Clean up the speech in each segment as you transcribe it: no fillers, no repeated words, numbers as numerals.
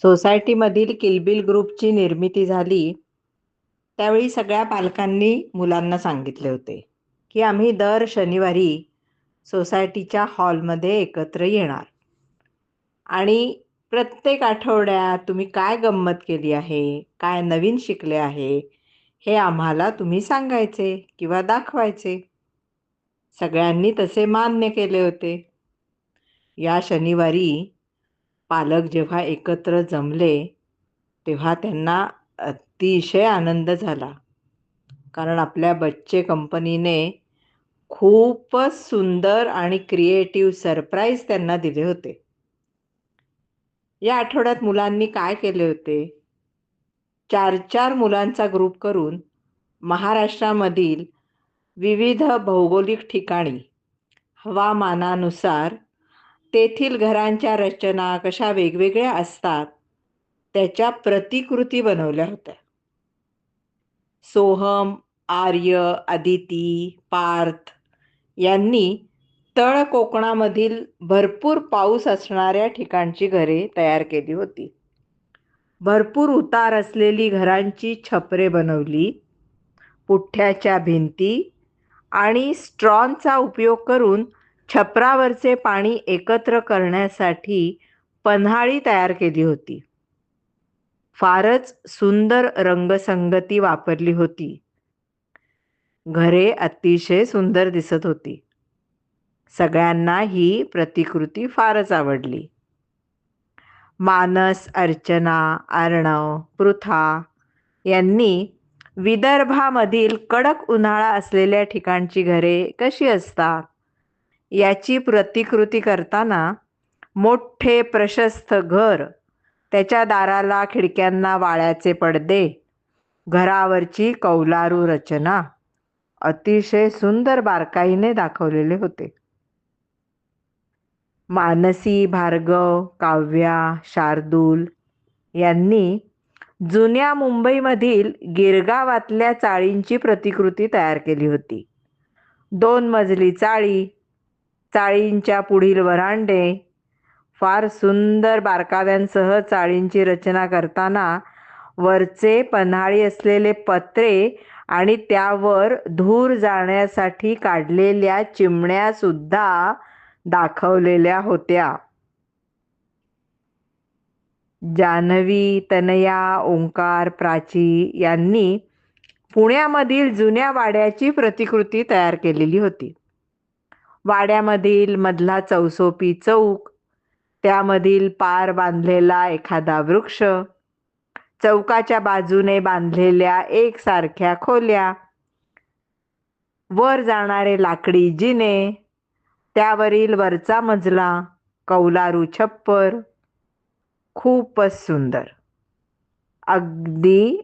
सोसायटीमधील किलबिल ग्रुपची निर्मिती झाली त्यावेळी सगळ्या पालकांनी मुलांना सांगितले होते की आम्ही दर शनिवारी सोसायटीच्या हॉलमध्ये एकत्र येणार आणि प्रत्येक आठवड्यात तुम्ही काय गंमत केली आहे, काय नवीन शिकले आहे, हे आम्हाला तुम्ही सांगायचे किंवा दाखवायचे. सगळ्यांनी तसे मान्य केले होते. या शनिवारी पालक जेव्हा एकत्र जमले तेव्हा त्यांना अतिशय आनंद झाला. कारण आपल्या बच्चे कंपनीने खूपच सुंदर आणि क्रिएटिव्ह सरप्राईज त्यांना दिले होते. या आठवड्यात मुलांनी काय केले होते? 4-4 मुलांचा ग्रुप करून महाराष्ट्रामधील विविध भौगोलिक ठिकाणी हवामानानुसार तेथील घरांच्या रचना कशा वेगवेगळ्या असतात त्याच्या प्रतिकृती बनवल्या होत्या. सोहम, आर्य, अदिती, पार्थ यांनी तळ कोकणामधील भरपूर पाऊस असणाऱ्या ठिकाणची घरे तयार केली होती. भरपूर उतार असलेली घरांची छपरे बनवली. पुठ्ठ्याच्या भिंती आणि स्ट्रॉचा उपयोग करून छपरावरचे पाणी एकत्र करण्यासाठी पन्हाळी तयार केली होती. फारच सुंदर रंगसंगती वापरली होती. घरे अतिशय सुंदर दिसत होती. सगळ्यांना ही प्रतिकृती फारच आवडली. मानस, अर्चना, अर्णव, पृथा यांनी विदर्भामधील कडक उन्हाळा असलेल्या ठिकाणची घरे कशी असतात याची प्रतिकृती करताना मोठे प्रशस्त घर, त्याच्या दाराला खिडक्यांना वाळ्याचे पडदे, घरावरची कौलारू रचना अतिशय सुंदर बारकाईने दाखवलेले होते. मानसी, भार्गव, काव्या, शार्दूल यांनी जुन्या मुंबईमधील गिरगावातल्या चाळींची प्रतिकृती तयार केली होती. 2 मजली चाळी, चाळींच्या पुढील वरांडे, फार सुंदर बारकाव्यांसह चाळींची रचना करताना वरचे पन्हाळी असलेले पत्रे आणि त्यावर धूर जाण्यासाठी काढलेल्या चिमण्या सुद्धा दाखवलेल्या होत्या. जान्हवी, तनया, ओंकार, प्राची यांनी पुण्यामधील जुन्या वाड्याची प्रतिकृती तयार केलेली होती. वाड्यामधील मधला चौसोपी चौक, त्यामधील पार बांधलेला एखादा वृक्ष, चौकाच्या बाजूने बांधलेल्या एकसारख्या खोल्या, वर जाणारे लाकडी जिने, त्यावरील वरचा मजला, कौलारू छप्पर, खूपच सुंदर. अगदी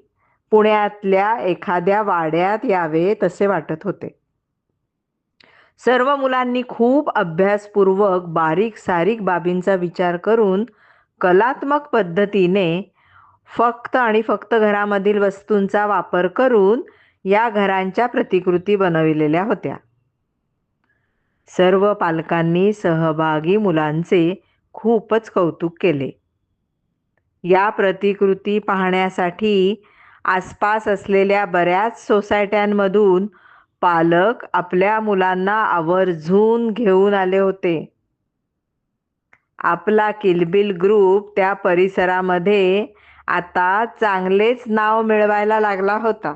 पुण्यातल्या एखाद्या वाड्यात यावे तसे वाटत होते. सर्व मुलांनी खूप अभ्यासपूर्वक बारीक सारीक बाबींचा विचार करून कलात्मक पद्धतीने फक्त आणि फक्त घरामधील वस्तूंचा वापर करून या घरांच्या प्रतिकृती बनविलेल्या होत्या. सर्व पालकांनी सहभागी मुलांचे खूपच कौतुक केले. या प्रतिकृती पाहण्यासाठी आसपास असलेल्या बऱ्याच सोसायट्यांमधून पालक आपल्या मुलांना आवर्जून घेऊन आले होते. आपला किलबिल ग्रुप त्या परिसरामध्ये आता चांगलेच नाव मिळवायला लागला होता.